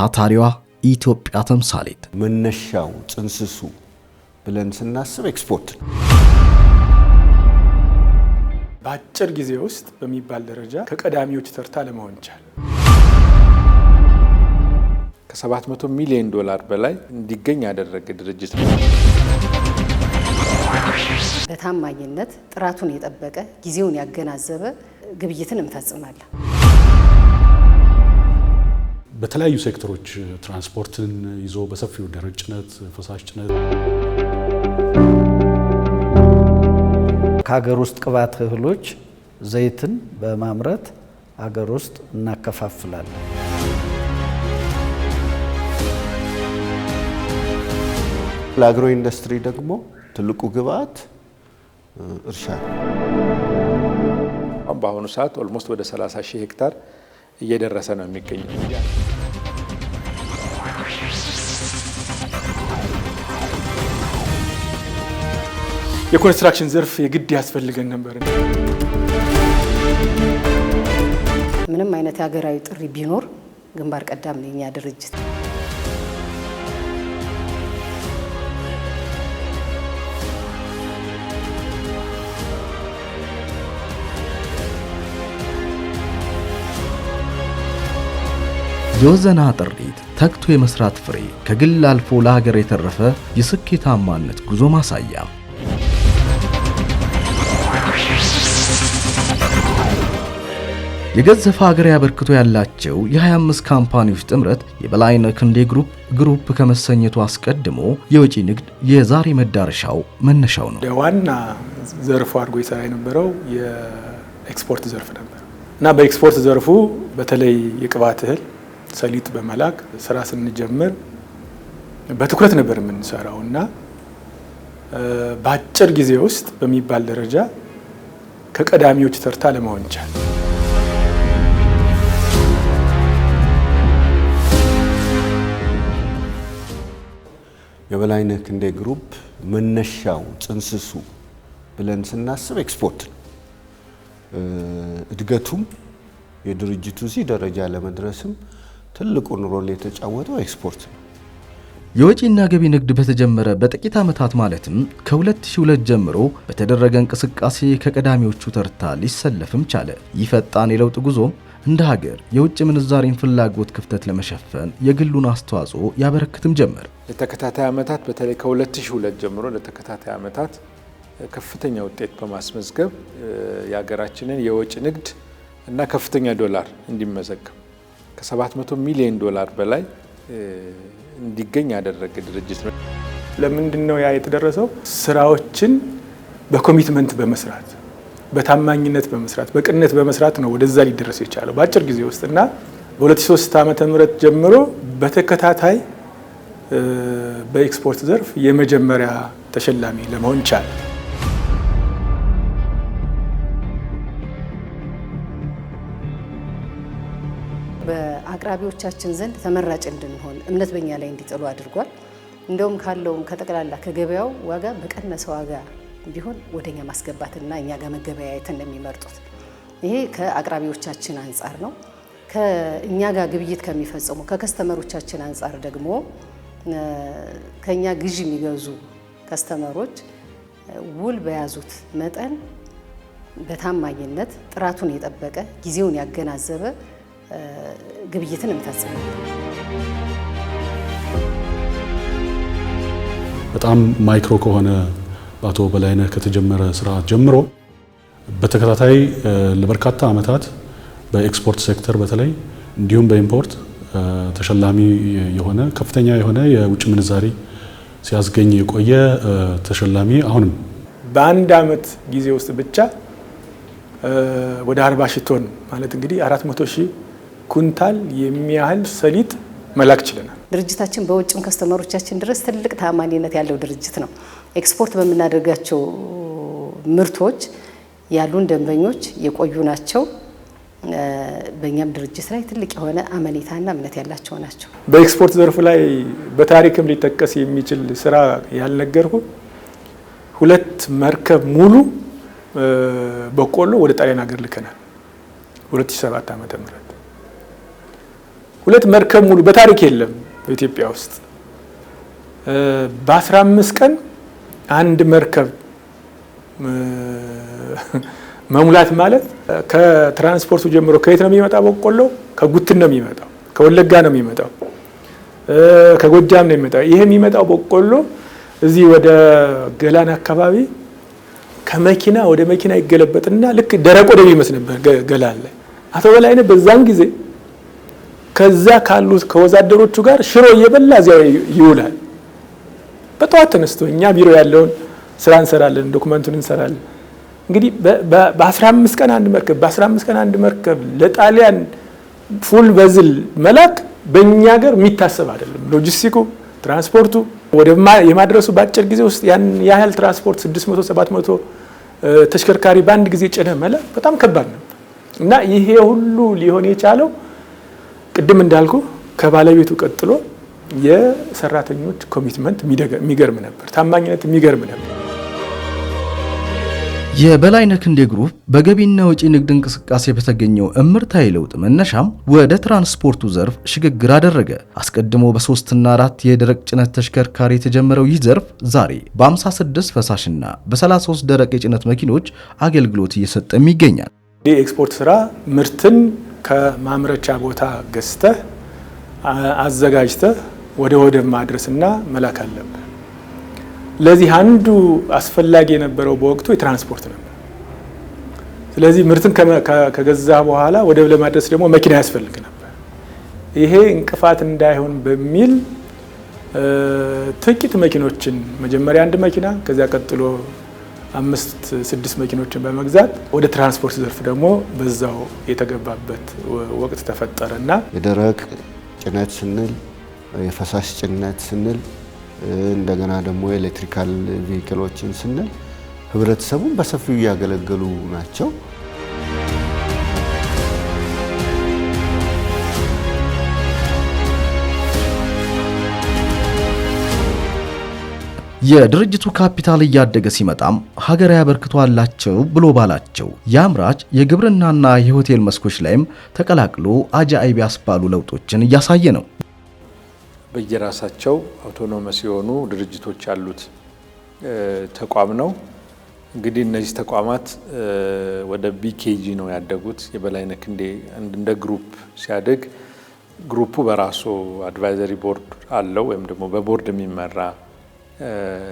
የታታሪዋ ኢትዮጵያ ተምሳሌት መነሻው ጽንስሱ ብለን ስናስብ ኤክስፖርት ነው። በአጭር ጊዜ ውስጥ በሚባል ደረጃ ከቀዳሚዎች ተርታ ለመሆን ቻለ። ከ700 ሚሊዮን ዶላር በላይ እንዲገኝ ያደረገ ድርጅት ነው። በታማኝነት ጥራቱን የጠበቀ ጊዜውን ያገናዘበ ግብይትን እንፈጽማለን። በተለያዩ ሴክተሮች ትራንስፖርትን ይዞ በሰፊው ደረቅ ጭነት፣ ፈሳሽ ጭነት ከሀገር ውስጥ ቅባት እህሎች ዘይትን በማምረት ሀገር ውስጥ እናከፋፍላለን። ለአግሮ ኢንዱስትሪ ደግሞ ትልቁ ግብአት እርሻ ነው። በአሁኑ ሰዓት ኦልሞስት ወደ 30,000 ሄክታር እየደረሰ ነው የሚገኘው። የኮንስትራክሽን ዘርፍ የግድ ያስፈልገን ነበር። ምንም አይነት የሀገራዊ ጥሪ ቢኖር ግንባር ቀዳም ነው የኛ ድርጅት። የወዘና ጥሪት ተግቶ የመስራት ፍሬ ከግል አልፎ ለሀገር የተረፈ የስኬታማነት ጉዞ ማሳያ። የገዘፈ ሀገር ያበርክቶ ያላቸው የ25 ካምፓኒዎች ጥምረት የበላይነህ ክንዴ ግሩፕ ከመሰኘቱ አስቀድሞ የወጪ ንግድ የዛሬ መዳረሻው መነሻው ነው። ዋና ዘርፉ አድርጎ ይሰራ የነበረው የኤክስፖርት ዘርፍ ነበር እና በኤክስፖርት ዘርፉ በተለይ የቅባት እህል ሰሊጥ በመላክ ስራ ስንጀምር በትኩረት ነበር የምንሰራው እና በአጭር ጊዜ ውስጥ በሚባል ደረጃ ከቀዳሚዎች ተርታ ለመሆን ቻለ። የበላይነህ ክንዴ ግሩፕ መነሻው ጽንስሱ ብለን ስናስብ ኤክስፖርት ነው። እድገቱም የድርጅቱ እዚህ ደረጃ ለመድረስም ትልቁን ሮል የተጫወተው ኤክስፖርት ነው። የወጪና ገቢ ንግድ በተጀመረ በጥቂት ዓመታት ማለትም ከ2002 ጀምሮ በተደረገ እንቅስቃሴ ከቀዳሚዎቹ ተርታ ሊሰለፍም ቻለ። ይህ ፈጣን የለውጥ ጉዞ እንደ ሀገር የውጭ ምንዛሬን ፍላጎት ክፍተት ለመሸፈን የግሉን አስተዋጽኦ ያበረክትም ጀመር። ለተከታታይ ዓመታት በተለይ ከ2002 ጀምሮ ለተከታታይ ዓመታት ከፍተኛ ውጤት በማስመዝገብ የሀገራችንን የወጪ ንግድ እና ከፍተኛ ዶላር እንዲመዘገብ ከ700 ሚሊዮን ዶላር በላይ እንዲገኝ ያደረገ ድርጅት ነው። ለምንድን ነው ያ የተደረሰው? ስራዎችን በኮሚትመንት በመስራት በታማኝነት በመስራት በቅንነት በመስራት ነው ወደዛ ሊደረስ የቻለው በአጭር ጊዜ ውስጥ እና በ2003 ዓመተ ምህረት ጀምሮ በተከታታይ በኤክስፖርት ዘርፍ የመጀመሪያ ተሸላሚ ለመሆን ቻለ። በአቅራቢዎቻችን ዘንድ ተመራጭ እንድንሆን እምነት በእኛ ላይ እንዲጥሉ አድርጓል። እንደውም ካለውም ከጠቅላላ ከገበያው ዋጋ በቀነሰ ዋጋ ቢሆን ወደኛ ማስገባትና እኛ ጋር መገበያየት እንደሚመርጡት ይሄ ከአቅራቢዎቻችን አንጻር ነው። ከእኛ ጋር ግብይት ከሚፈጽሙ ከከስተመሮቻችን አንጻር ደግሞ ከኛ ግዢ የሚገዙ ከስተመሮች ውል በያዙት መጠን በታማኝነት ጥራቱን የጠበቀ ጊዜውን ያገናዘበ ግብይትን እንፈጽማለን። በጣም ማይክሮ ከሆነ በአቶ በላይነህ ከተጀመረ ስራ ጀምሮ በተከታታይ ለበርካታ ዓመታት በኤክስፖርት ሴክተር በተለይ እንዲሁም በኢምፖርት ተሸላሚ የሆነ ከፍተኛ የሆነ የውጭ ምንዛሪ ሲያስገኝ የቆየ ተሸላሚ አሁንም በአንድ ዓመት ጊዜ ውስጥ ብቻ ወደ 40,000 ቶን ማለት እንግዲህ 400,000 ኩንታል የሚያህል ሰሊጥ መላክ ችለናል። ድርጅታችን በውጭም ከስተመሮቻችን ድረስ ትልቅ ተአማኒነት ያለው ድርጅት ነው። ኤክስፖርት በምናደርጋቸው ምርቶች ያሉን ደንበኞች የቆዩ ናቸው። በእኛም ድርጅት ላይ ትልቅ የሆነ አመኔታና እምነት ያላቸው ናቸው። በኤክስፖርት ዘርፍ ላይ በታሪክም ሊጠቀስ የሚችል ስራ ያልነገርኩ 2 መርከብ ሙሉ በቆሎ ወደ ጣሊያን ሀገር ልከናል 2007 ዓመተ ምህረት 2 መርከብ ሙሉ በታሪክ የለም በኢትዮጵያ ውስጥ በ15 ቀን አንድ መርከብ መሙላት ማለት ከትራንስፖርቱ ጀምሮ ከየት ነው የሚመጣው? በቆሎ ከጉትን ነው የሚመጣው፣ ከወለጋ ነው የሚመጣው፣ ከጎጃም ነው የሚመጣው። ይሄ የሚመጣው በቆሎ እዚህ ወደ ገላን አካባቢ ከመኪና ወደ መኪና ይገለበጥና ልክ ደረቅ ወደብ ይመስል ነበር ገላን ላይ። አቶ በላይነህ በዛን ጊዜ ከዛ ካሉት ከወዛደሮቹ ጋር ሽሮ እየበላ እዚያው ይውላል። በጠዋት ተነስቶ እኛ ቢሮ ያለውን ስራ እንሰራለን፣ ዶክመንቱን እንሰራለን። እንግዲህ በ15 ቀን አንድ መርከብ በ15 ቀን አንድ መርከብ ለጣሊያን ፉል በዝል መላክ በእኛ ሀገር የሚታሰብ አይደለም። ሎጂስቲኩ ትራንስፖርቱ ወደ የማድረሱ በአጭር ጊዜ ውስጥ ያን ያህል ትራንስፖርት 600 700 ተሽከርካሪ በአንድ ጊዜ ጭነ መላክ በጣም ከባድ ነበር እና ይሄ ሁሉ ሊሆን የቻለው ቅድም እንዳልኩ ከባለቤቱ ቀጥሎ የሰራተኞች ኮሚትመንት የሚገርም ነበር፣ ታማኝነት የሚገርም ነበር። የበላይነህ ክንዴ ግሩፕ በገቢና ወጪ ንግድ እንቅስቃሴ በተገኘው እምርታዊ ለውጥ መነሻም ወደ ትራንስፖርቱ ዘርፍ ሽግግር አደረገ። አስቀድሞ በ3 እና 4 የደረቅ ጭነት ተሽከርካሪ የተጀመረው ይህ ዘርፍ ዛሬ በ56 ፈሳሽና በ33 ደረቅ የጭነት መኪኖች አገልግሎት እየሰጠም ይገኛል። የኤክስፖርት ስራ ምርትን ከማምረቻ ቦታ ገዝተህ አዘጋጅተህ ወደ ወደብ ማድረስና መላክ አለብህ። ለዚህ አንዱ አስፈላጊ የነበረው በወቅቱ የትራንስፖርት ነበር። ስለዚህ ምርትን ከገዛ በኋላ ወደብ ለማድረስ ደግሞ መኪና ያስፈልግ ነበር። ይሄ እንቅፋት እንዳይሆን በሚል ጥቂት መኪኖችን መጀመሪያ አንድ መኪና ከዚያ ቀጥሎ 5-6 መኪኖችን በመግዛት ወደ ትራንስፖርት ዘርፍ ደግሞ በዛው የተገባበት ወቅት ተፈጠረና የደረቅ ጭነት ስንል የፈሳሽ ጭነት ስንል እንደገና ደግሞ ኤሌክትሪካል ቪሂክሎችን ስንል ህብረተሰቡን በሰፊው ያገለገሉ ናቸው። የድርጅቱ ካፒታል እያደገ ሲመጣም ሀገራዊ አበርክቶ አላቸው ብሎ ባላቸው የአምራች የግብርናና የሆቴል መስኮች ላይም ተቀላቅሎ አጃኢብ ያስባሉ ለውጦችን እያሳየ ነው። በየራሳቸው አውቶኖመስ የሆኑ ድርጅቶች ያሉት ተቋም ነው። እንግዲህ እነዚህ ተቋማት ወደ ቢኬጂ ነው ያደጉት። የበላይነህ ክንዴ እንደ ግሩፕ ሲያድግ ግሩፑ በራሱ አድቫይዘሪ ቦርድ አለው ወይም ደግሞ በቦርድ የሚመራ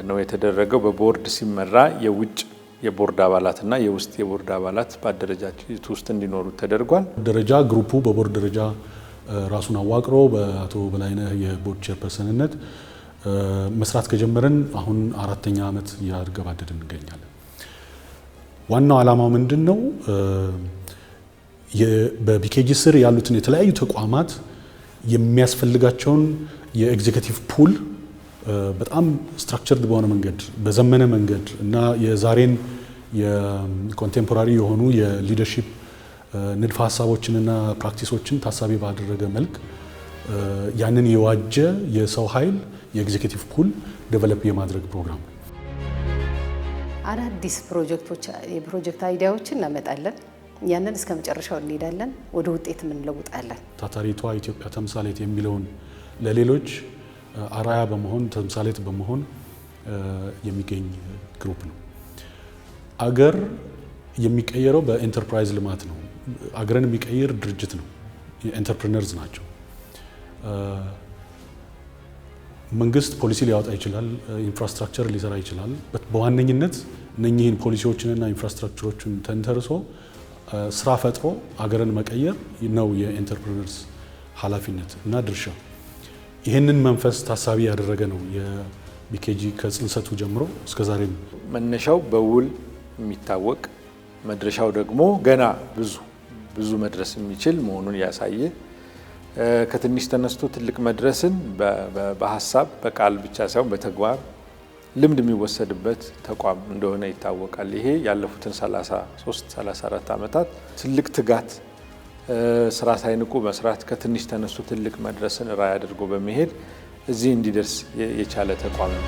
ነው የተደረገው። በቦርድ ሲመራ የውጭ የቦርድ አባላትና የውስጥ የቦርድ አባላት በአደረጃጀቱ ውስጥ እንዲኖሩ ተደርጓል። ደረጃ ግሩፑ በቦርድ ደረጃ ራሱን አዋቅሮ በአቶ በላይነህ የቦርድ ቼርፐርሰንነት መስራት ከጀመረን አሁን 4ኛ ዓመት እያገባደድን እንገኛለን። ዋናው ዓላማው ምንድን ነው? በቢኬጂ ስር ያሉትን የተለያዩ ተቋማት የሚያስፈልጋቸውን የኤግዜኪቲቭ ፑል በጣም ስትራክቸርድ በሆነ መንገድ በዘመነ መንገድ እና የዛሬን የኮንቴምፖራሪ የሆኑ የሊደርሺፕ ንድፈ ሀሳቦችንና ፕራክቲሶችን ታሳቢ ባደረገ መልክ ያንን የዋጀ የሰው ኃይል የኤግዜኪቲቭ ፑል ዴቨሎፕ የማድረግ ፕሮግራም ነው። አዳዲስ ፕሮጀክቶች የፕሮጀክት አይዲያዎችን እናመጣለን። ያንን እስከ መጨረሻው እንሄዳለን፣ ወደ ውጤት እንለውጣለን። ታታሪቷ ኢትዮጵያ ተምሳሌት የሚለውን ለሌሎች አራያ በመሆን ተምሳሌት በመሆን የሚገኝ ግሩፕ ነው። አገር የሚቀየረው በኤንተርፕራይዝ ልማት ነው። አገርን የሚቀይር ድርጅት ነው። የኤንተርፕረነርስ ናቸው። መንግስት ፖሊሲ ሊያወጣ ይችላል፣ ኢንፍራስትራክቸር ሊሰራ ይችላል። በዋነኝነት እነኚህን ፖሊሲዎችንና ኢንፍራስትራክቸሮችን ተንተርሶ ስራ ፈጥሮ አገርን መቀየር ነው የኤንተርፕረነርስ ኃላፊነት እና ድርሻ። ይህንን መንፈስ ታሳቢ ያደረገ ነው የቢኬጂ ከጽንሰቱ ጀምሮ እስከዛሬ ነው። መነሻው በውል የሚታወቅ መድረሻው ደግሞ ገና ብዙ መድረስ የሚችል መሆኑን ያሳየ ከትንሽ ተነስቶ ትልቅ መድረስን በሀሳብ በቃል ብቻ ሳይሆን በተግባር ልምድ የሚወሰድበት ተቋም እንደሆነ ይታወቃል። ይሄ ያለፉትን 33-34 ዓመታት ትልቅ ትጋት ስራ ሳይንቁ መስራት ከትንሽ ተነስቶ ትልቅ መድረስን ራዕይ አድርጎ በመሄድ እዚህ እንዲደርስ የቻለ ተቋም ነው።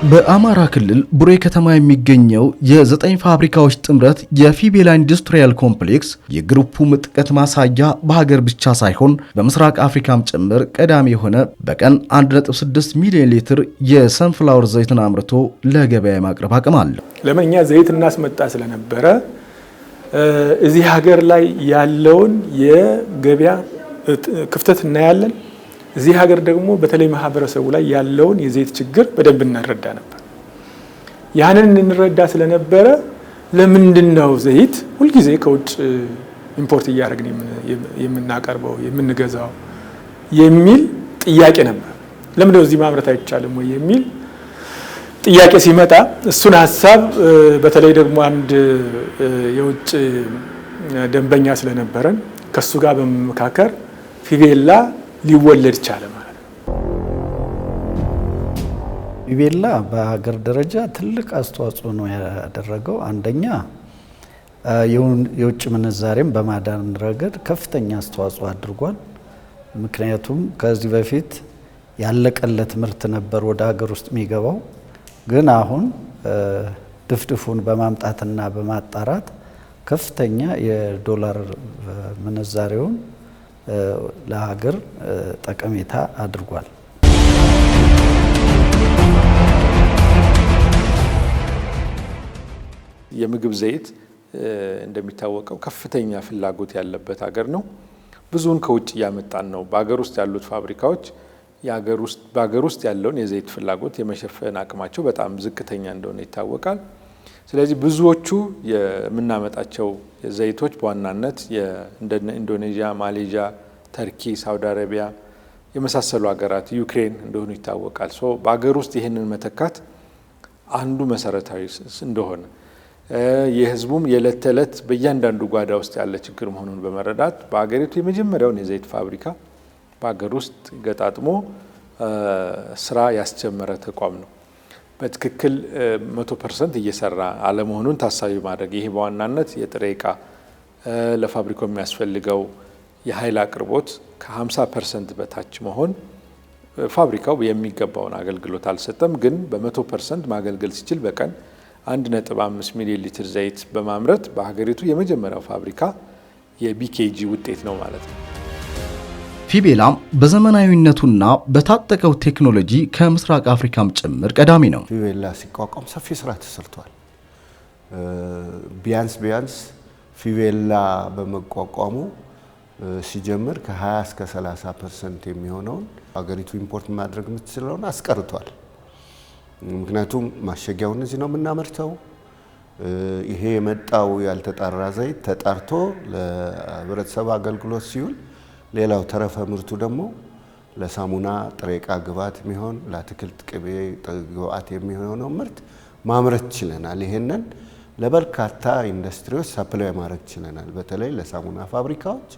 በአማራ ክልል ቡሬ ከተማ የሚገኘው የ9 ፋብሪካዎች ጥምረት የፊቤላ ኢንዱስትሪያል ኮምፕሌክስ የግሩፑ ምጥቀት ማሳያ በሀገር ብቻ ሳይሆን በምስራቅ አፍሪካም ጭምር ቀዳሚ የሆነ በቀን 1.6 ሚሊዮን ሊትር የሰንፍላወር ዘይትን አምርቶ ለገበያ የማቅረብ አቅም አለው። ለምን እኛ ዘይት እናስመጣ ስለነበረ እዚህ ሀገር ላይ ያለውን የገበያ ክፍተት እናያለን። እዚህ ሀገር ደግሞ በተለይ ማህበረሰቡ ላይ ያለውን የዘይት ችግር በደንብ እንረዳ ነበር። ያንን እንረዳ ስለነበረ ለምንድነው ዘይት ሁልጊዜ ከውጭ ኢምፖርት እያደረግን የምናቀርበው የምንገዛው የሚል ጥያቄ ነበር። ለምንድነው እዚህ ማምረት አይቻልም ወይ የሚል ጥያቄ ሲመጣ እሱን ሀሳብ በተለይ ደግሞ አንድ የውጭ ደንበኛ ስለነበረን ከሱ ጋር በመመካከር ፊቤላ ሊወለድ ቻለ ማለት ነው። ፊቤላ በሀገር ደረጃ ትልቅ አስተዋጽኦ ነው ያደረገው። አንደኛ የውጭ ምንዛሬም በማዳን ረገድ ከፍተኛ አስተዋጽኦ አድርጓል። ምክንያቱም ከዚህ በፊት ያለቀለት ምርት ነበር ወደ ሀገር ውስጥ የሚገባው፣ ግን አሁን ድፍድፉን በማምጣትና በማጣራት ከፍተኛ የዶላር ምንዛሬውን ለሀገር ጠቀሜታ አድርጓል። የምግብ ዘይት እንደሚታወቀው ከፍተኛ ፍላጎት ያለበት ሀገር ነው። ብዙውን ከውጭ እያመጣን ነው። በሀገር ውስጥ ያሉት ፋብሪካዎች በሀገር ውስጥ ያለውን የዘይት ፍላጎት የመሸፈን አቅማቸው በጣም ዝቅተኛ እንደሆነ ይታወቃል። ስለዚህ ብዙዎቹ የምናመጣቸው ዘይቶች በዋናነት እንደ ኢንዶኔዥያ፣ ማሌዥያ፣ ተርኪ፣ ሳውዲ አረቢያ የመሳሰሉ ሀገራት፣ ዩክሬን እንደሆኑ ይታወቃል። በሀገር ውስጥ ይህንን መተካት አንዱ መሰረታዊ እንደሆነ የህዝቡም የዕለት ተዕለት በእያንዳንዱ ጓዳ ውስጥ ያለ ችግር መሆኑን በመረዳት በሀገሪቱ የመጀመሪያውን የዘይት ፋብሪካ በሀገር ውስጥ ገጣጥሞ ስራ ያስጀመረ ተቋም ነው። በትክክል 100% እየሰራ አለመሆኑን ታሳቢ ማድረግ ይሄ በዋናነት የጥሬ ዕቃ ለፋብሪካው የሚያስፈልገው የኃይል አቅርቦት ከ50% በታች መሆን ፋብሪካው የሚገባውን አገልግሎት አልሰጠም። ግን በ100% ማገልገል ሲችል በቀን 1.5 ሚሊዮን ሊትር ዘይት በማምረት በሀገሪቱ የመጀመሪያው ፋብሪካ የቢኬጂ ውጤት ነው ማለት ነው። ፊቤላም በዘመናዊነቱና በታጠቀው ቴክኖሎጂ ከምስራቅ አፍሪካም ጭምር ቀዳሚ ነው። ፊቤላ ሲቋቋም ሰፊ ስራ ተሰርቷል። ቢያንስ ፊቤላ በመቋቋሙ ሲጀምር ከ20 እስከ 30% የሚሆነውን ሀገሪቱ ኢምፖርት ማድረግ የምትችለውን አስቀርቷል። ምክንያቱም ማሸጊያውን እዚህ ነው የምናመርተው። ይሄ የመጣው ያልተጣራ ዘይት ተጣርቶ ለህብረተሰብ አገልግሎት ሲውል፣ ሌላው ተረፈ ምርቱ ደግሞ ለሳሙና ጥሬ ዕቃ ግብዓት የሚሆን ለአትክልት ቅቤ ግብዓት የሚሆነው ምርት ማምረት ችለናል። ይሄንን ለበርካታ ኢንዱስትሪዎች ሰፕላይ ማድረግ ችለናል። በተለይ ለሳሙና ፋብሪካዎች፣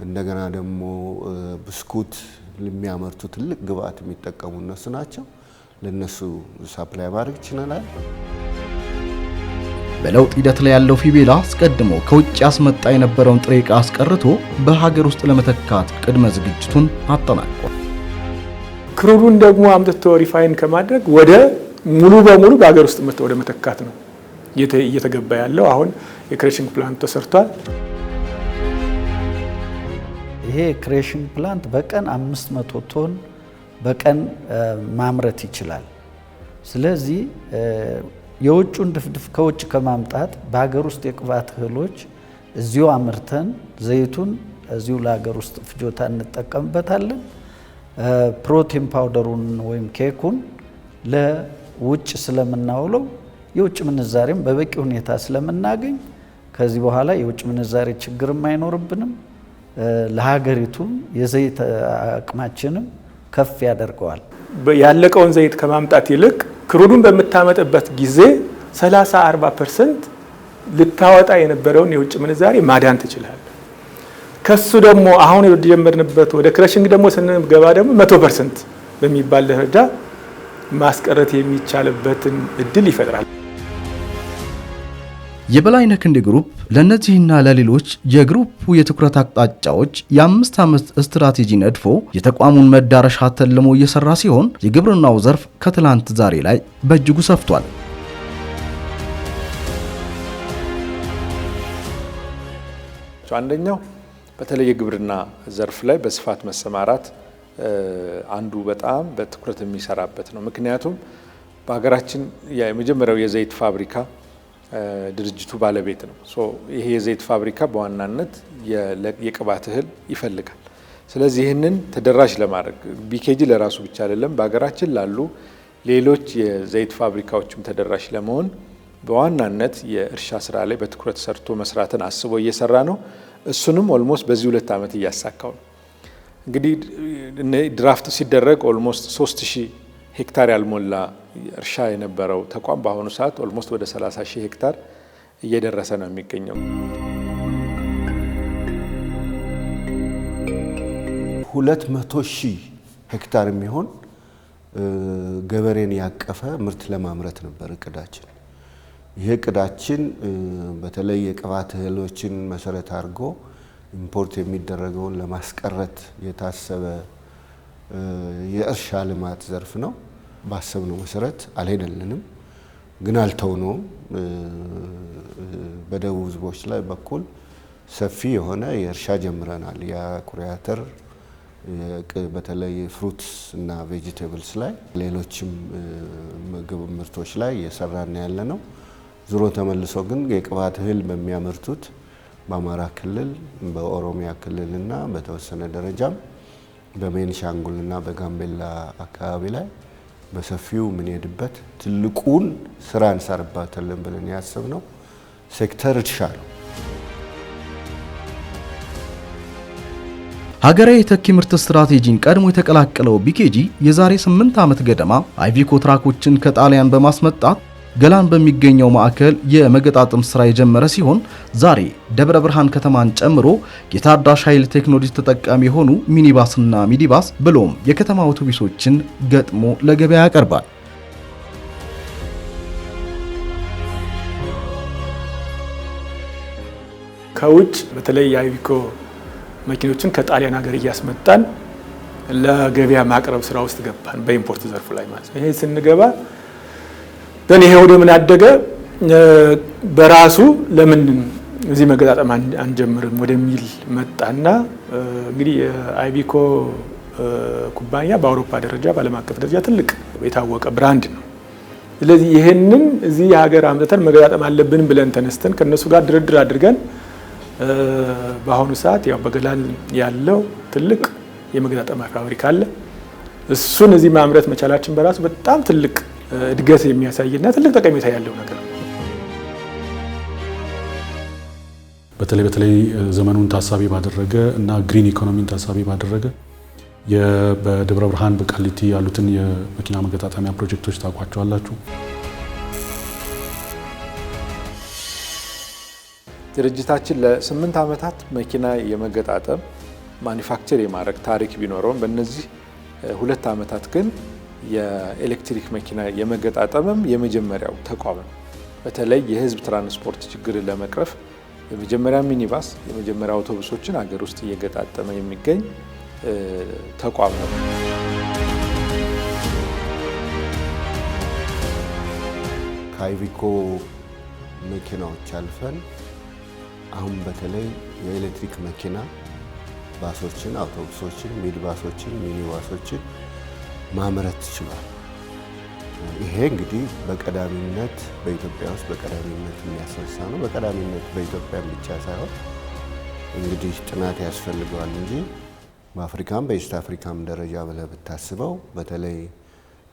እንደገና ደግሞ ብስኩት ለሚያመርቱ ትልቅ ግብዓት የሚጠቀሙ እነሱ ናቸው። ለነሱ ሰፕላይ ማድረግ ችለናል። በለውጥ ሂደት ላይ ያለው ፊቤላ አስቀድሞ ከውጭ ያስመጣ የነበረውን ጥሬ ዕቃ አስቀርቶ በሀገር ውስጥ ለመተካት ቅድመ ዝግጅቱን አጠናቋል። ክሩሩን ደግሞ አምጥቶ ሪፋይን ከማድረግ ወደ ሙሉ በሙሉ በሀገር ውስጥ ወደ መተካት ነው እየተገባ ያለው። አሁን የክሬሽንግ ፕላንት ተሰርቷል። ይሄ ክሬሽንግ ፕላንት በቀን 500 ቶን በቀን ማምረት ይችላል። ስለዚህ የውጭን ድፍድፍ ከውጭ ከማምጣት በሀገር ውስጥ የቅባት እህሎች እዚሁ አምርተን ዘይቱን እዚሁ ለሀገር ውስጥ ፍጆታ እንጠቀምበታለን። ፕሮቲን ፓውደሩን ወይም ኬኩን ለውጭ ስለምናውለው የውጭ ምንዛሬም በበቂ ሁኔታ ስለምናገኝ ከዚህ በኋላ የውጭ ምንዛሬ ችግርም አይኖርብንም። ለሀገሪቱም የዘይት አቅማችንም ከፍ ያደርገዋል። ያለቀውን ዘይት ከማምጣት ይልቅ ክሩዱን በምታመጥበት ጊዜ 30-40% ልታወጣ የነበረውን የውጭ ምንዛሬ ማዳን ትችላለህ። ከሱ ደግሞ አሁን የጀመርንበት ወደ ክረሽንግ ደግሞ ስንገባ ደግሞ 100% በሚባል ደረጃ ማስቀረት የሚቻልበትን እድል ይፈጥራል። የበላይነህ ክንዴ ግሩፕ ለእነዚህና ለሌሎች የግሩፑ የትኩረት አቅጣጫዎች የ5 ዓመት ስትራቴጂ ነድፎ የተቋሙን መዳረሻ ተልሞ እየሰራ ሲሆን የግብርናው ዘርፍ ከትላንት ዛሬ ላይ በእጅጉ ሰፍቷል። አንደኛው በተለይ የግብርና ዘርፍ ላይ በስፋት መሰማራት አንዱ በጣም በትኩረት የሚሰራበት ነው። ምክንያቱም በሀገራችን የመጀመሪያው የዘይት ፋብሪካ ድርጅቱ ባለቤት ነው። ይሄ የዘይት ፋብሪካ በዋናነት የቅባት እህል ይፈልጋል። ስለዚህ ይህንን ተደራሽ ለማድረግ ቢኬጂ ለራሱ ብቻ አይደለም፣ በሀገራችን ላሉ ሌሎች የዘይት ፋብሪካዎችም ተደራሽ ለመሆን በዋናነት የእርሻ ስራ ላይ በትኩረት ሰርቶ መስራትን አስቦ እየሰራ ነው። እሱንም ኦልሞስት በዚህ 2 ዓመት እያሳካው ነው። እንግዲህ ድራፍት ሲደረግ ኦልሞስት 3000 ሄክታር ያልሞላ እርሻ የነበረው ተቋም በአሁኑ ሰዓት ኦልሞስት ወደ 30000 ሄክታር እየደረሰ ነው የሚገኘው። 200,000 ሄክታር የሚሆን ገበሬን ያቀፈ ምርት ለማምረት ነበር እቅዳችን። ይሄ እቅዳችን በተለይ የቅባት እህሎችን መሰረት አድርጎ ኢምፖርት የሚደረገውን ለማስቀረት የታሰበ የእርሻ ልማት ዘርፍ ነው። ባሰብነው መሰረት አልሄደልንም፣ ግን አልተውነውም። በደቡብ ህዝቦች ላይ በኩል ሰፊ የሆነ የእርሻ ጀምረናል። የኩሪ አተር፣ በተለይ ፍሩትስ እና ቬጂቴብልስ ላይ፣ ሌሎችም ምግብ ምርቶች ላይ እየሰራን ያለ ነው። ዙሮ ተመልሶ ግን የቅባት እህል በሚያመርቱት በአማራ ክልል፣ በኦሮሚያ ክልልና በተወሰነ ደረጃም በቤኒሻንጉልና በጋምቤላ አካባቢ ላይ በሰፊው የምንሄድበት ትልቁን ስራ እንሰራበታለን ብለን ያሰብነው ሴክተር እርሻ ነው። ሀገራዊ የተኪ ምርት ስትራቴጂን ቀድሞ የተቀላቀለው ቢኬጂ የዛሬ 8 ዓመት ገደማ አይቪኮ ትራኮችን ከጣሊያን በማስመጣት ገላን በሚገኘው ማዕከል የመገጣጠም ስራ የጀመረ ሲሆን ዛሬ ደብረ ብርሃን ከተማን ጨምሮ የታዳሽ ኃይል ቴክኖሎጂ ተጠቃሚ የሆኑ ሚኒባስና ሚዲባስ ብሎም የከተማ አውቶቡሶችን ገጥሞ ለገበያ ያቀርባል። ከውጭ በተለይ የአይቪኮ መኪኖችን ከጣሊያን ሀገር እያስመጣን ለገበያ ማቅረብ ስራ ውስጥ ገባን፣ በኢምፖርት ዘርፉ ላይ ማለት ነው። ይሄ ስንገባ ግን ይሄ ወደ ምን አደገ? በራሱ ለምን እዚህ መገጣጠም አንጀምርም ወደሚል መጣና እንግዲህ የአይቪኮ ኩባንያ በአውሮፓ ደረጃ በዓለም አቀፍ ደረጃ ትልቅ የታወቀ ብራንድ ነው። ስለዚህ ይሄንን እዚህ ሀገር አምጥተን መገጣጠም አለብን ብለን ተነስተን ከነሱ ጋር ድርድር አድርገን በአሁኑ ሰዓት ያው በገላን ያለው ትልቅ የመገጣጠሚያ ፋብሪካ አለ። እሱን እዚህ ማምረት መቻላችን በራሱ በጣም ትልቅ እድገት የሚያሳይና ትልቅ ጠቀሜታ ያለው ነገር ነው። በተለይ ዘመኑን ታሳቢ ባደረገ እና ግሪን ኢኮኖሚን ታሳቢ ባደረገ በደብረ ብርሃን በቃሊቲ ያሉትን የመኪና መገጣጠሚያ ፕሮጀክቶች ታውቋቸዋላችሁ። ድርጅታችን ለ8 ዓመታት መኪና የመገጣጠም ማኒፋክቸር የማድረግ ታሪክ ቢኖረውም በእነዚህ 2 ዓመታት ግን የኤሌክትሪክ መኪና የመገጣጠምም የመጀመሪያው ተቋም ነው። በተለይ የህዝብ ትራንስፖርት ችግርን ለመቅረፍ የመጀመሪያ ሚኒባስ፣ የመጀመሪያ አውቶቡሶችን ሀገር ውስጥ እየገጣጠመ የሚገኝ ተቋም ነው። ከአይቪኮ መኪናዎች አልፈን አሁን በተለይ የኤሌክትሪክ መኪና ባሶችን፣ አውቶቡሶችን፣ ሚኒባሶችን፣ ሚኒባሶችን ማምረት ችሏል። ይሄ እንግዲህ በቀዳሚነት በኢትዮጵያ ውስጥ በቀዳሚነት የሚያስነሳ ነው። በቀዳሚነት በኢትዮጵያ ብቻ ሳይሆን እንግዲህ ጥናት ያስፈልገዋል እንጂ በአፍሪካም በኢስት አፍሪካም ደረጃ ብለህ ብታስበው በተለይ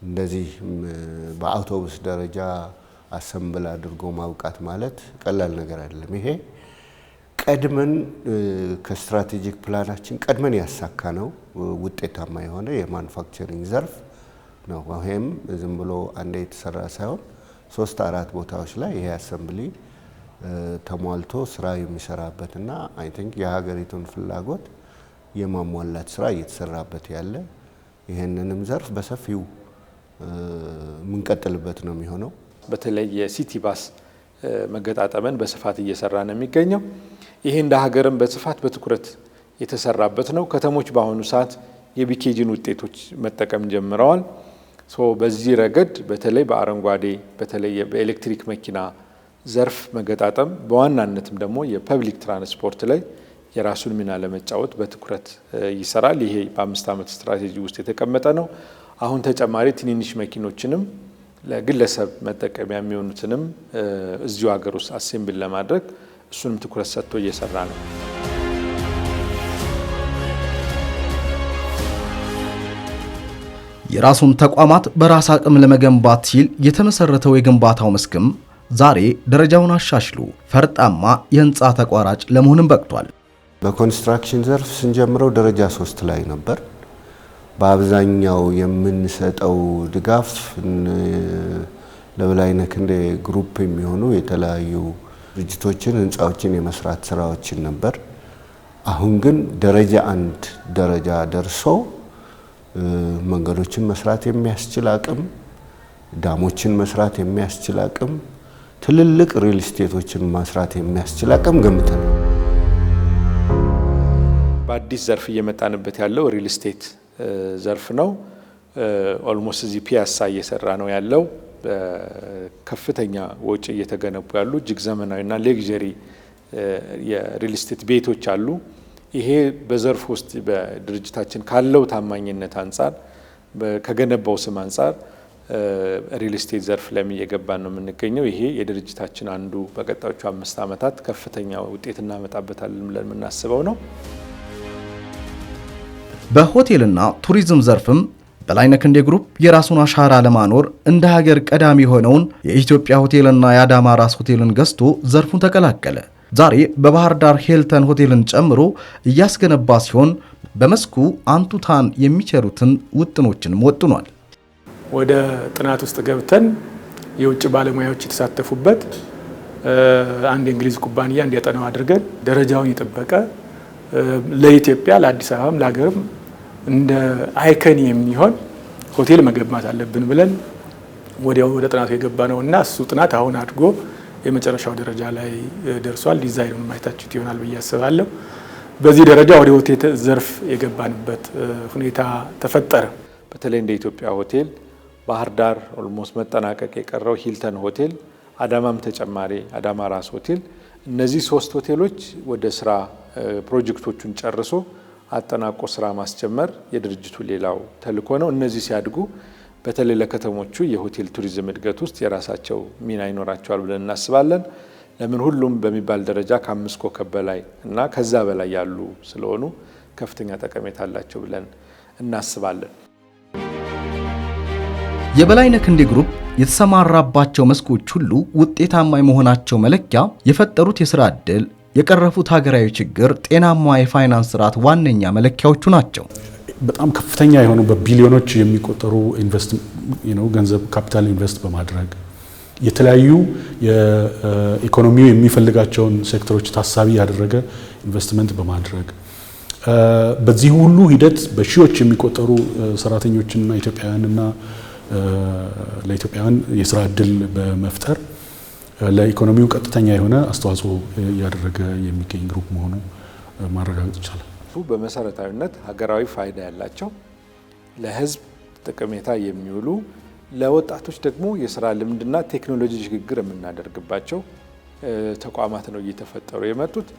እንደዚህ በአውቶቡስ ደረጃ አሰምብል አድርጎ ማብቃት ማለት ቀላል ነገር አይደለም። ይሄ ቀድመን ከስትራቴጂክ ፕላናችን ቀድመን ያሳካ ነው ውጤታማ የሆነ የማኑፋክቸሪንግ ዘርፍ ነው። ይሄም ዝም ብሎ አንዴ የተሰራ ሳይሆን 3-4 ቦታዎች ላይ ይሄ አሰምብሊ ተሟልቶ ስራ የሚሰራበትና አይ ቲንክ የሀገሪቱን ፍላጎት የማሟላት ስራ እየተሰራበት ያለ ይሄንንም ዘርፍ በሰፊው የምንቀጥልበት ነው የሚሆነው። በተለይ የሲቲ ባስ መገጣጠምን በስፋት እየሰራ ነው የሚገኘው። ይሄ እንደ ሀገርም በስፋት በትኩረት የተሰራበት ነው። ከተሞች በአሁኑ ሰዓት የቢኬጂን ውጤቶች መጠቀም ጀምረዋል። በዚህ ረገድ በተለይ በአረንጓዴ በተለይ በኤሌክትሪክ መኪና ዘርፍ መገጣጠም በዋናነትም ደግሞ የፐብሊክ ትራንስፖርት ላይ የራሱን ሚና ለመጫወት በትኩረት ይሰራል። ይሄ በ5 ዓመት ስትራቴጂ ውስጥ የተቀመጠ ነው። አሁን ተጨማሪ ትንንሽ መኪኖችንም ለግለሰብ መጠቀሚያ የሚሆኑትንም እዚሁ ሀገር ውስጥ አሴምብል ለማድረግ እሱንም ትኩረት ሰጥቶ እየሰራ ነው። የራሱን ተቋማት በራስ አቅም ለመገንባት ሲል የተመሰረተው የግንባታው መስክም ዛሬ ደረጃውን አሻሽሎ ፈርጣማ የህንፃ ተቋራጭ ለመሆንም በቅቷል። በኮንስትራክሽን ዘርፍ ስንጀምረው ደረጃ 3 ላይ ነበር። በአብዛኛው የምንሰጠው ድጋፍ ለበላይነህ ክንዴ ግሩፕ የሚሆኑ የተለያዩ ድርጅቶችን ህንፃዎችን የመስራት ስራዎችን ነበር። አሁን ግን ደረጃ 1 ደረጃ ደርሶ መንገዶችን መስራት የሚያስችል አቅም፣ ዳሞችን መስራት የሚያስችል አቅም፣ ትልልቅ ሪል ስቴቶችን መስራት የሚያስችል አቅም ገምተናል። በአዲስ ዘርፍ እየመጣንበት ያለው ሪል ስቴት ዘርፍ ነው። ኦልሞስት እዚህ ፒያሳ እየሰራ ነው ያለው። በከፍተኛ ወጪ እየተገነቡ ያሉ እጅግ ዘመናዊና ሌግዠሪ የሪል ስቴት ቤቶች አሉ። ይሄ በዘርፍ ውስጥ በድርጅታችን ካለው ታማኝነት አንጻር ከገነባው ስም አንጻር ሪል ስቴት ዘርፍ ላይ እየገባን ነው የምንገኘው። ይሄ የድርጅታችን አንዱ በቀጣዮቹ 5 ዓመታት ከፍተኛ ውጤት እናመጣበታለን ብለን የምናስበው ነው። በሆቴልና ቱሪዝም ዘርፍም በላይነህ ክንዴ ግሩፕ የራሱን አሻራ ለማኖር እንደ ሀገር ቀዳሚ የሆነውን የኢትዮጵያ ሆቴልና የአዳማ ራስ ሆቴልን ገዝቶ ዘርፉን ተቀላቀለ። ዛሬ በባህር ዳር ሂልተን ሆቴልን ጨምሮ እያስገነባ ሲሆን በመስኩ አንቱታን የሚቸሩትን ውጥኖችንም ወጥኗል። ወደ ጥናት ውስጥ ገብተን የውጭ ባለሙያዎች የተሳተፉበት አንድ የእንግሊዝ ኩባንያ እንዲያጠናው አድርገን ደረጃውን የጠበቀ ለኢትዮጵያ ለአዲስ አበባም ለሀገርም እንደ አይከን የሚሆን ሆቴል መገንባት አለብን ብለን ወዲያው ወደ ጥናቱ የገባ ነው እና እሱ ጥናት አሁን አድጎ የመጨረሻው ደረጃ ላይ ደርሷል። ዲዛይኑን ማየታችሁት ይሆናል ብዬ አስባለሁ። በዚህ ደረጃ ወደ ሆቴል ዘርፍ የገባንበት ሁኔታ ተፈጠረ። በተለይ እንደ ኢትዮጵያ ሆቴል ባህር ዳር ኦልሞስት መጠናቀቅ የቀረው ሂልተን ሆቴል፣ አዳማም ተጨማሪ አዳማ ራስ ሆቴል፣ እነዚህ 3 ሆቴሎች ወደ ስራ ፕሮጀክቶቹን ጨርሶ አጠናቆ ስራ ማስጀመር የድርጅቱ ሌላው ተልዕኮ ነው። እነዚህ ሲያድጉ በተለይ ለከተሞቹ የሆቴል ቱሪዝም እድገት ውስጥ የራሳቸው ሚና ይኖራቸዋል ብለን እናስባለን። ለምን ሁሉም በሚባል ደረጃ ከ5 ኮከብ በላይ እና ከዛ በላይ ያሉ ስለሆኑ ከፍተኛ ጠቀሜታ አላቸው ብለን እናስባለን። የበላይነህ ክንዴ ግሩፕ የተሰማራባቸው መስኮች ሁሉ ውጤታማ የመሆናቸው መለኪያ የፈጠሩት የሥራ ዕድል፣ የቀረፉት ሀገራዊ ችግር፣ ጤናማ የፋይናንስ ስርዓት ዋነኛ መለኪያዎቹ ናቸው። በጣም ከፍተኛ የሆኑ በቢሊዮኖች የሚቆጠሩ ገንዘብ ካፒታል ኢንቨስት በማድረግ የተለያዩ የኢኮኖሚው የሚፈልጋቸውን ሴክተሮች ታሳቢ ያደረገ ኢንቨስትመንት በማድረግ በዚህ ሁሉ ሂደት በሺዎች የሚቆጠሩ ሰራተኞችና ኢትዮጵያውያንና ለኢትዮጵያውያን የስራ ዕድል በመፍጠር ለኢኮኖሚው ቀጥተኛ የሆነ አስተዋጽኦ እያደረገ የሚገኝ ግሩፕ መሆኑ ማረጋገጥ ይቻላል። በመሰረታዊነት ሀገራዊ ፋይዳ ያላቸው ለሕዝብ ጥቅሜታ የሚውሉ ለወጣቶች ደግሞ የስራ ልምድና ቴክኖሎጂ ሽግግር የምናደርግባቸው ተቋማት ነው እየተፈጠሩ የመጡት።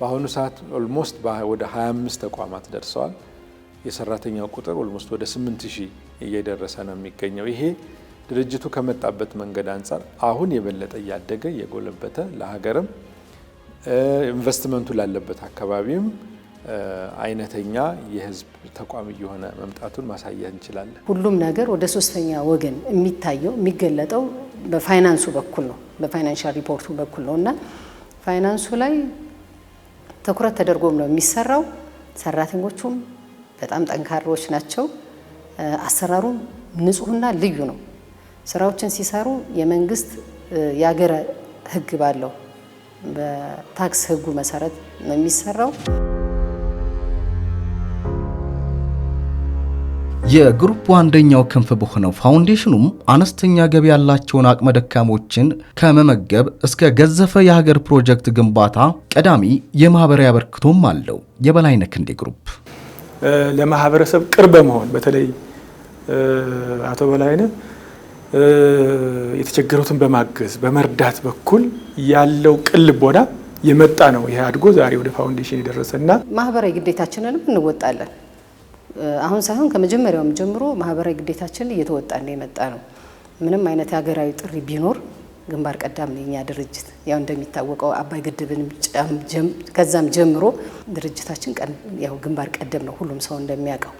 በአሁኑ ሰዓት ኦልሞስት ወደ 25 ተቋማት ደርሰዋል። የሰራተኛው ቁጥር ኦልሞስት ወደ 8000 እየደረሰ ነው የሚገኘው። ይሄ ድርጅቱ ከመጣበት መንገድ አንጻር አሁን የበለጠ እያደገ የጎለበተ ለሀገርም ኢንቨስትመንቱ ላለበት አካባቢም አይነተኛ የህዝብ ተቋም እየሆነ መምጣቱን ማሳየት እንችላለን። ሁሉም ነገር ወደ ሶስተኛ ወገን የሚታየው የሚገለጠው በፋይናንሱ በኩል ነው፣ በፋይናንሻል ሪፖርቱ በኩል ነው እና ፋይናንሱ ላይ ትኩረት ተደርጎም ነው የሚሰራው። ሰራተኞቹም በጣም ጠንካሮች ናቸው። አሰራሩም ንጹህና ልዩ ነው። ስራዎችን ሲሰሩ የመንግስት የሀገር ህግ ባለው በታክስ ህጉ መሰረት ነው የሚሰራው። የግሩፕ አንደኛው ክንፍ በሆነው ፋውንዴሽኑም አነስተኛ ገቢ ያላቸውን አቅመ ደካሞችን ከመመገብ እስከ ገዘፈ የሀገር ፕሮጀክት ግንባታ ቀዳሚ የማህበራዊ አበርክቶም አለው። የበላይነህ ክንዴ ግሩፕ ለማህበረሰብ ቅርብ መሆን በተለይ አቶ በላይነህ የተቸገሩትን በማገዝ በመርዳት በኩል ያለው ቅልቦና የመጣ ነው። ይሄ አድጎ ዛሬ ወደ ፋውንዴሽን የደረሰና ማህበራዊ ግዴታችንንም እንወጣለን። አሁን ሳይሆን ከመጀመሪያውም ጀምሮ ማህበራዊ ግዴታችንን እየተወጣን የመጣ ነው። ምንም አይነት ሀገራዊ ጥሪ ቢኖር ግንባር ቀደም ነው የኛ ድርጅት። ያው እንደሚታወቀው አባይ ግድብን ከዛም ጀምሮ ድርጅታችን ያው ግንባር ቀደም ነው ሁሉም ሰው እንደሚያውቀው።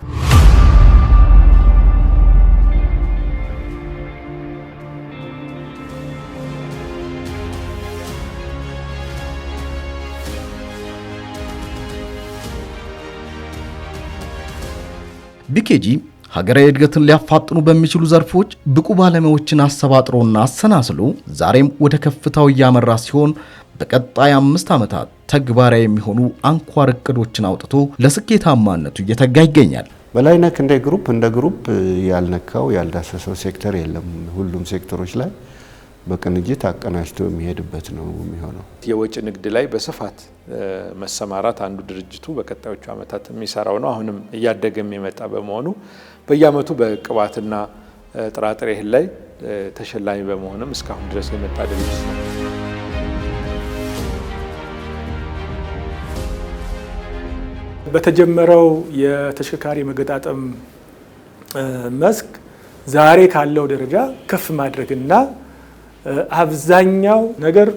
ቢኬጂ ሀገራዊ እድገትን ሊያፋጥኑ በሚችሉ ዘርፎች ብቁ ባለሙያዎችን አሰባጥሮና አሰናስሎ ዛሬም ወደ ከፍታው እያመራ ሲሆን በቀጣይ 5 ዓመታት ተግባራዊ የሚሆኑ አንኳር እቅዶችን አውጥቶ ለስኬታማነቱ እየተጋ ይገኛል። በላይነህ ክንዴ ግሩፕ እንደ ግሩፕ ያልነካው ያልዳሰሰው ሴክተር የለም። ሁሉም ሴክተሮች ላይ በቅንጅት አቀናጅቶ የሚሄድበት ነው የሚሆነው። የወጪ ንግድ ላይ በስፋት መሰማራት አንዱ ድርጅቱ በቀጣዮቹ ዓመታት የሚሰራው ነው። አሁንም እያደገም የመጣ በመሆኑ በየዓመቱ በቅባትና ጥራጥሬ እህል ላይ ተሸላሚ በመሆንም እስካሁን ድረስ የመጣ ድርጅት ነው። በተጀመረው የተሽከርካሪ መገጣጠም መስክ ዛሬ ካለው ደረጃ ከፍ ማድረግና አብዛኛው ነገር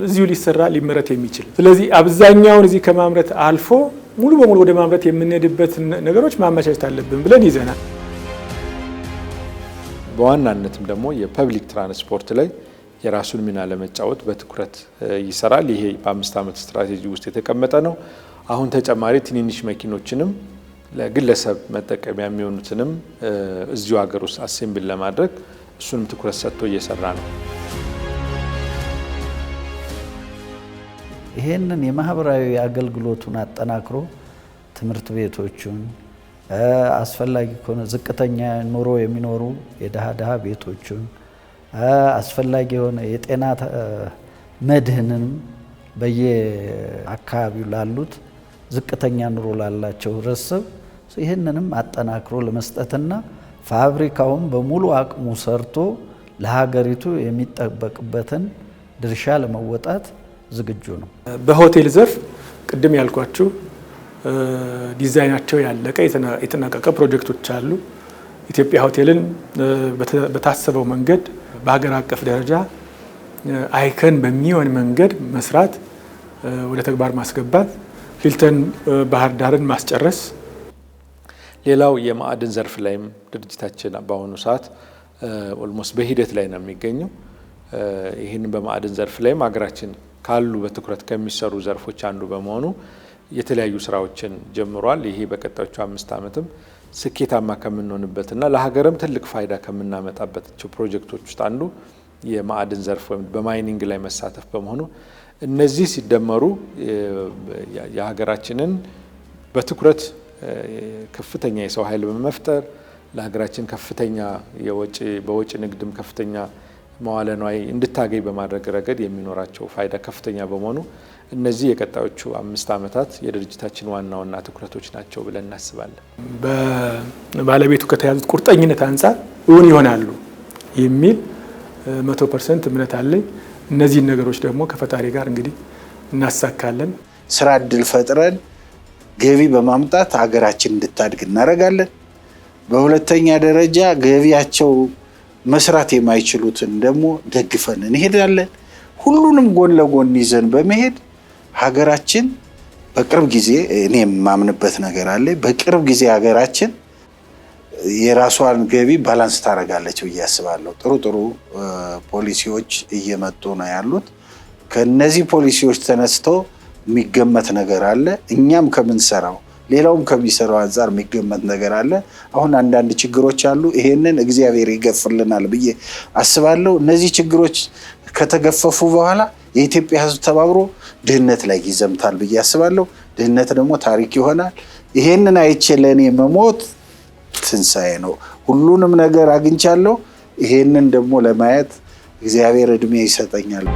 እዚሁ ሊሰራ ሊመረት የሚችል ስለዚህ አብዛኛውን እዚህ ከማምረት አልፎ ሙሉ በሙሉ ወደ ማምረት የምንሄድበት ነገሮች ማመቻቸት አለብን ብለን ይዘናል። በዋናነትም ደግሞ የፐብሊክ ትራንስፖርት ላይ የራሱን ሚና ለመጫወት በትኩረት ይሰራል። ይሄ በ5 ዓመት ስትራቴጂ ውስጥ የተቀመጠ ነው። አሁን ተጨማሪ ትንንሽ መኪኖችንም ለግለሰብ መጠቀሚያ የሚሆኑትንም እዚሁ ሀገር ውስጥ አሴምብል ለማድረግ እሱንም ትኩረት ሰጥቶ እየሰራ ነው። ይሄንን የማህበራዊ አገልግሎቱን አጠናክሮ ትምህርት ቤቶቹን አስፈላጊ ከሆነ ዝቅተኛ ኑሮ የሚኖሩ የደሃ ቤቶቹን አስፈላጊ የሆነ የጤና መድህንንም በየአካባቢው ላሉት ዝቅተኛ ኑሮ ላላቸው ህብረተሰብ ይህንንም አጠናክሮ ለመስጠትና ፋብሪካውን በሙሉ አቅሙ ሰርቶ ለሀገሪቱ የሚጠበቅበትን ድርሻ ለመወጣት ዝግጁ ነው። በሆቴል ዘርፍ ቅድም ያልኳችሁ ዲዛይናቸው ያለቀ የተጠናቀቀ ፕሮጀክቶች አሉ። ኢትዮጵያ ሆቴልን በታሰበው መንገድ በሀገር አቀፍ ደረጃ አይከን በሚሆን መንገድ መስራት፣ ወደ ተግባር ማስገባት፣ ሂልተን ባህር ዳርን ማስጨረስ። ሌላው የማዕድን ዘርፍ ላይም ድርጅታችን በአሁኑ ሰዓት ኦልሞስት በሂደት ላይ ነው የሚገኘው። ይህንን በማዕድን ዘርፍ ላይም ሀገራችን ካሉ በትኩረት ከሚሰሩ ዘርፎች አንዱ በመሆኑ የተለያዩ ስራዎችን ጀምሯል። ይሄ በቀጣዮቹ 5 ዓመትም ስኬታማ ከምንሆንበትና ለሀገርም ትልቅ ፋይዳ ከምናመጣባቸው ፕሮጀክቶች ውስጥ አንዱ የማዕድን ዘርፍ ወይም በማይኒንግ ላይ መሳተፍ በመሆኑ እነዚህ ሲደመሩ የሀገራችንን በትኩረት ከፍተኛ የሰው ኃይል በመፍጠር ለሀገራችን ከፍተኛ በወጪ ንግድም ከፍተኛ መዋለ ንዋይ እንድታገኝ በማድረግ ረገድ የሚኖራቸው ፋይዳ ከፍተኛ በመሆኑ እነዚህ የቀጣዮቹ 5 ዓመታት የድርጅታችን ዋና ትኩረቶች ናቸው ብለን እናስባለን። በባለቤቱ ከተያዙት ቁርጠኝነት አንጻር እውን ይሆናሉ የሚል 100% እምነት አለኝ። እነዚህን ነገሮች ደግሞ ከፈጣሪ ጋር እንግዲህ እናሳካለን። ስራ እድል ፈጥረን ገቢ በማምጣት ሀገራችን እንድታድግ እናደርጋለን። በሁለተኛ ደረጃ ገቢያቸው መስራት የማይችሉትን ደግሞ ደግፈን እንሄዳለን። ሁሉንም ጎን ለጎን ይዘን በመሄድ ሀገራችን በቅርብ ጊዜ እኔ የማምንበት ነገር አለ። በቅርብ ጊዜ ሀገራችን የራሷን ገቢ ባላንስ ታደርጋለች ብዬ አስባለሁ። ጥሩ ፖሊሲዎች እየመጡ ነው ያሉት። ከነዚህ ፖሊሲዎች ተነስተው የሚገመት ነገር አለ። እኛም ከምንሰራው ሌላውም ከሚሰራው አንፃር የሚገመት ነገር አለ። አሁን አንዳንድ ችግሮች አሉ። ይሄንን እግዚአብሔር ይገፍልናል ብዬ አስባለሁ። እነዚህ ችግሮች ከተገፈፉ በኋላ የኢትዮጵያ ሕዝብ ተባብሮ ድህነት ላይ ይዘምታል ብዬ አስባለሁ። ድህነት ደግሞ ታሪክ ይሆናል። ይሄንን አይቼ ለኔ መሞት ትንሣኤ ነው። ሁሉንም ነገር አግኝቻለሁ። ይሄንን ደግሞ ለማየት እግዚአብሔር እድሜ ይሰጠኛል።